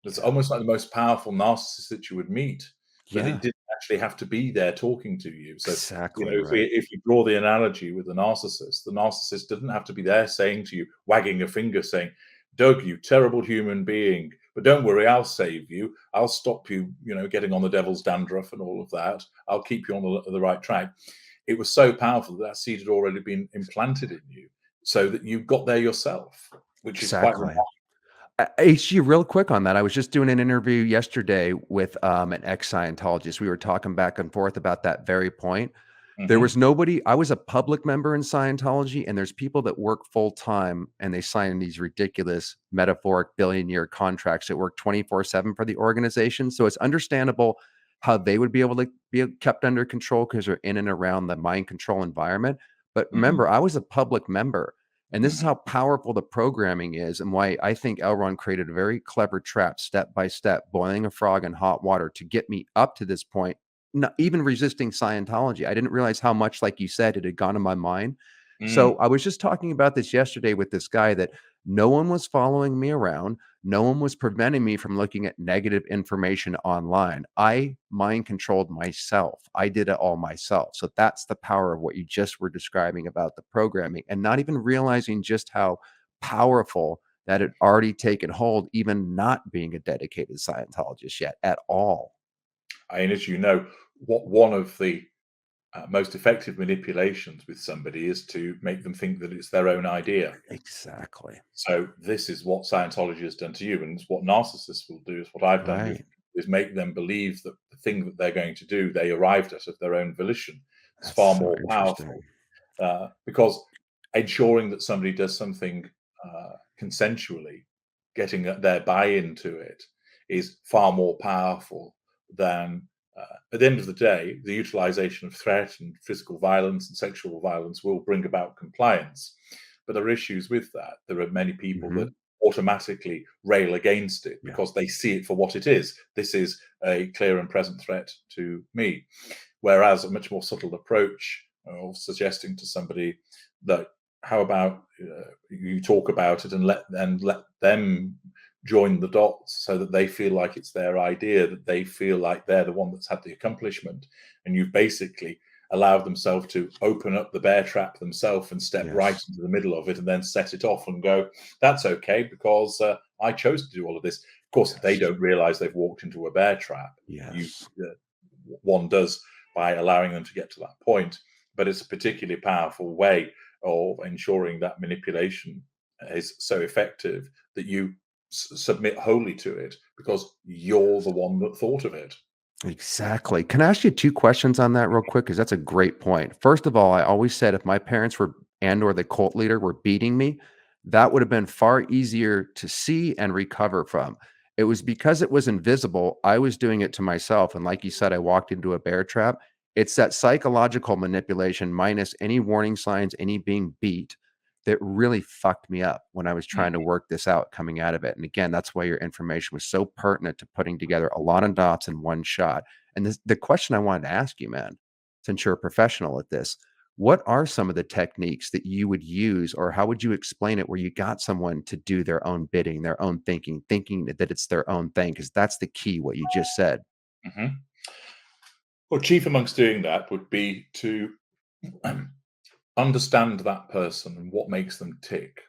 It's Yeah. almost like the most powerful narcissist that you would meet, but it Yeah. didn't actually have to be there talking to you. So, Exactly if we right. if you draw the analogy with the narcissist doesn't have to be there saying to you, wagging a finger, saying, "Doug, you terrible human being, but don't worry, I'll save you. I'll stop you, getting on the devil's dandruff and all of that. I'll keep you on the right track." It was so powerful that seed had already been implanted in you, so that you got there yourself, which is quite Exactly. remarkable. HG, real quick on that. I was just doing an interview yesterday with an ex-Scientologist. We were talking back and forth about that very point. There Hmm. was nobody I was a public member in Scientology, and there's people that work full time and they sign these ridiculous metaphoric billion-year contracts that work 24/7 for the organization. So it's understandable how they would be able to be kept under control because they're in and around the mind control environment. But Hmm. remember, I was a public member, and this is Hmm. how powerful the programming is, and why I think Elron created a very clever trap, step by step, boiling a frog in hot water to get me up to this point, not even resisting Scientology. I didn't realize how much, like you said, it had gone in my mind. So Mm. I was just talking about this yesterday with this guy that no one was following me around. No one was preventing me from looking at negative information online. I mind controlled myself. I did it all myself. So that's the power of what you just were describing about the programming, and not even realizing just how powerful that had already taken hold, even not being a dedicated Scientologist yet at all. And as you know, what one of the most effective manipulations with somebody is to make them think that it's their own idea. Exactly. So this is what Scientology has done to you, and it's what narcissists will do. Is what I've done with Right. is make them believe that the thing that they're going to do, they arrived at of their own volition. It's That's far so more interesting. powerful because ensuring that somebody does something consensually, getting their buy-in to it, is far more powerful than, at the end of the day, the utilization of threat and physical violence and sexual violence will bring about compliance. But there are issues with that. There are many people that Mhm. automatically rail against it Yeah. because they see it for what it is. This is a clear and present threat to me. Whereas a much more subtle approach of suggesting to somebody that, how about you talk about it and let them join the dots so that they feel like it's their idea, that they feel like they're the one that's had the accomplishment, and you've basically allowed themselves to open up the bear trap themselves and step right Yes. into the middle of it and then set it off and go, that's okay because I chose to do all of this. Of course, they Yes. don't realize they've walked into a bear trap. You Yes. One does by allowing them to get to that point, but it's a particularly powerful way of ensuring that manipulation is so effective that you submit wholly to it because you're the one that thought of it. Exactly. Can I ask you 2 questions on that real quick? Because that's a great point. First of all, I always said if my parents were and or the cult leader were beating me, that would have been far easier to see and recover from. It was because it was invisible, I was doing it to myself, and like you said, I walked into a bear trap. It's that psychological manipulation minus any warning signs, any being beat, that really fucked me up when I was trying to Mhm. work this out coming out of it. And again, that's why your information was so pertinent to putting together a lot of dots in one shot. And the question I wanted to ask you, man, since you're a professional at this, what are some of the techniques that you would use, or how would you explain it where you got someone to do their own bidding, their own thinking that it's their own thing? Because that's the key, what you just said. Mhm. Well, chief amongst doing that would be to understand that person and what makes them tick.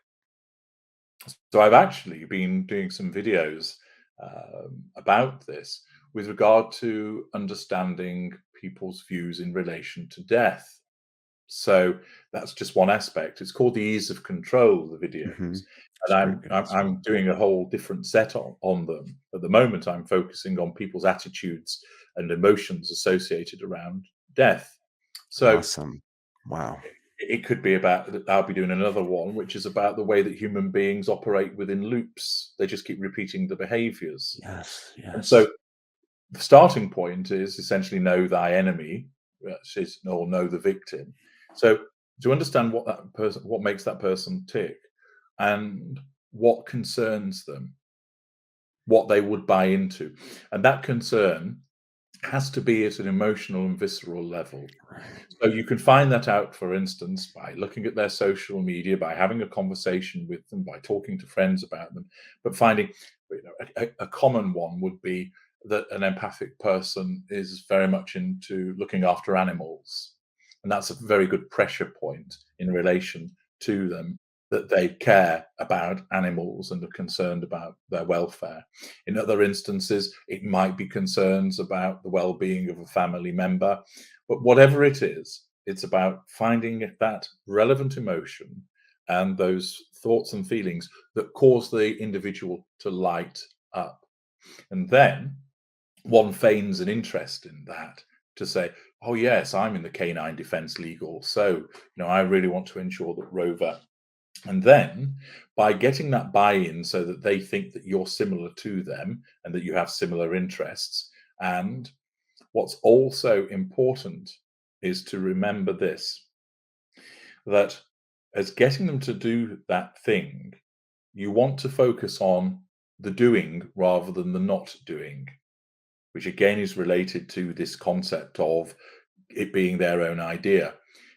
So I've actually been doing some videos about this with regard to understanding people's views in relation to death. So that's just one aspect. It's called the ease of control, the videos, Mhm. and It's very good. I'm doing a whole different set on them. At the moment, I'm focusing on people's attitudes and emotions associated around death. So Awesome. Wow. it could be about, I'll be doing another one, which is about the way that human beings operate within loops. They just keep repeating the behaviors. Yes. And so Yes. the starting point is essentially know thy enemy, which is, or know the victim. So to understand what that person, what makes that person tick, and what concerns them, what they would buy into, and that concern has to be at an emotional and visceral level. Right. So you can find that out, for instance, by looking at their social media, by having a conversation with them, by talking to friends about them, but finding, a common one would be that an empathic person is very much into looking after animals. And that's a very good pressure point in relation to them, that they care about animals and are concerned about their welfare. In other instances, it might be concerns about the well-being of a family member. But whatever it is, it's about finding that relevant emotion and those thoughts and feelings that cause the individual to light up. And then one feigns an interest in that to say, oh, yes, I'm in the Canine Defence League also. I really want to ensure that Rover. And then by getting that buy-in so that they think that you're similar to them and that you have similar interests. And what's also important is to remember this, that as getting them to do that thing, you want to focus on the doing rather than the not doing, which again is related to this concept of it being their own idea,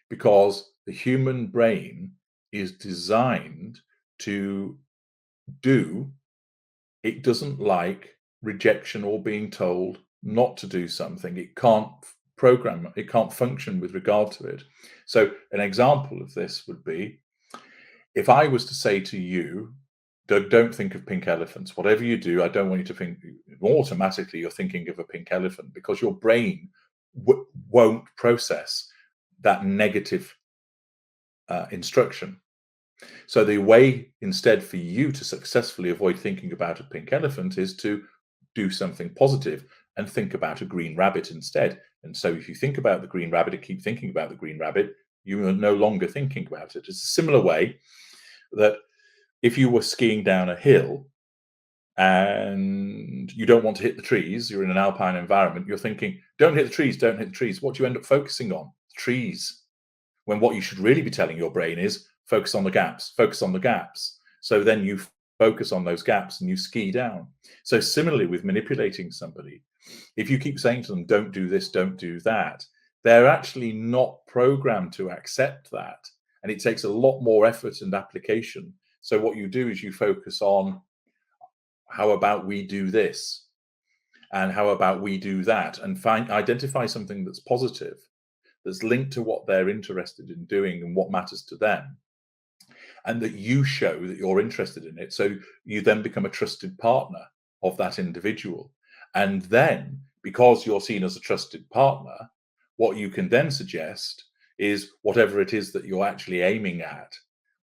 because the human brain is designed to do. It doesn't like rejection or being told not to do something. It can't program, it can't function with regard to it. So an example of this would be, if I was to say to you, don't think of pink elephants. Whatever you do, I don't want you to think automatically you're thinking of a pink elephant, because your brain won't process that negative instruction. So the way instead for you to successfully avoid thinking about a pink elephant is to do something positive and think about a green rabbit instead. And so if you think about the green rabbit and keep thinking about the green rabbit, you are no longer thinking about it. It's a similar way that if you were skiing down a hill and you don't want to hit the trees, you're in an alpine environment, you're thinking, don't hit the trees, don't hit the trees. What do you end up focusing on? Trees. When what you should really be telling your brain is focus on the gaps, focus on the gaps. So then you focus on those gaps and you ski down. So similarly with manipulating somebody, if you keep saying to them, don't do this, don't do that, they're actually not programmed to accept that. And it takes a lot more effort and application. So what you do is you focus on, how about we do this? And how about we do that? And identify something that's positive, that's linked to what they're interested in doing and what matters to them, and that you show that you're interested in it. So you then become a trusted partner of that individual. And then, because you're seen as a trusted partner, what you can then suggest is whatever it is that you're actually aiming at,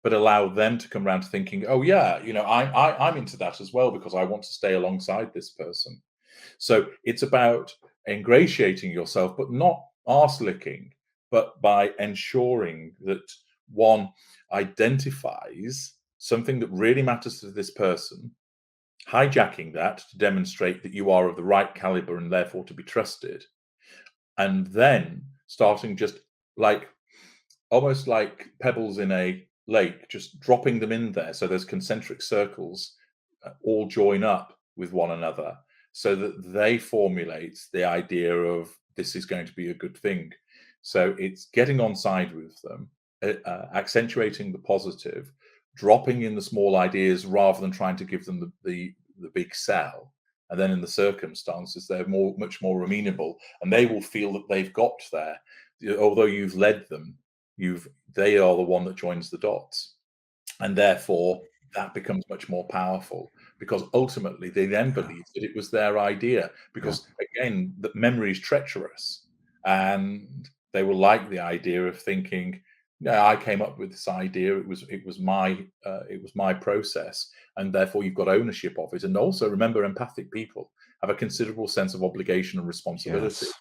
but allow them to come around to thinking, oh yeah, I'm into that as well, because I want to stay alongside this person. So it's about ingratiating yourself, but not arse licking, but by ensuring that one identifies something that really matters to this person, hijacking that to demonstrate that you are of the right caliber and therefore to be trusted, and then starting just like almost like pebbles in a lake, just dropping them in there so there's concentric circles all join up with one another, so that they formulate the idea of this is going to be a good thing. So it's getting on side with them, accentuating the positive, dropping in the small ideas rather than trying to give them the big sell. And then in the circumstances, they're much more amenable, and they will feel that they've got there. Although you've led them, they are the one that joins the dots. And therefore, that becomes much more powerful, because ultimately they then believe that it was their idea, because again, the memory is treacherous, and they will like the idea of thinking, no, I came up with this idea. It was my process, and therefore you've got ownership of it. And also remember, empathic people have a considerable sense of obligation and responsibility. Yes.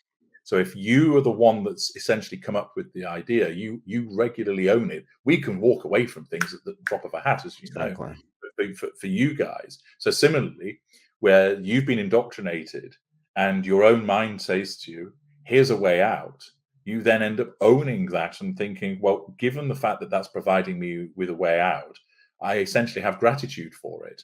So if you are the one that's essentially come up with the idea, you regularly own it. We can walk away from things at the drop of a hat, as you know, Exactly. for you guys. So similarly, where you've been indoctrinated and your own mind says to you, here's a way out, you then end up owning that and thinking, well, given the fact that that's providing me with a way out, I essentially have gratitude for it.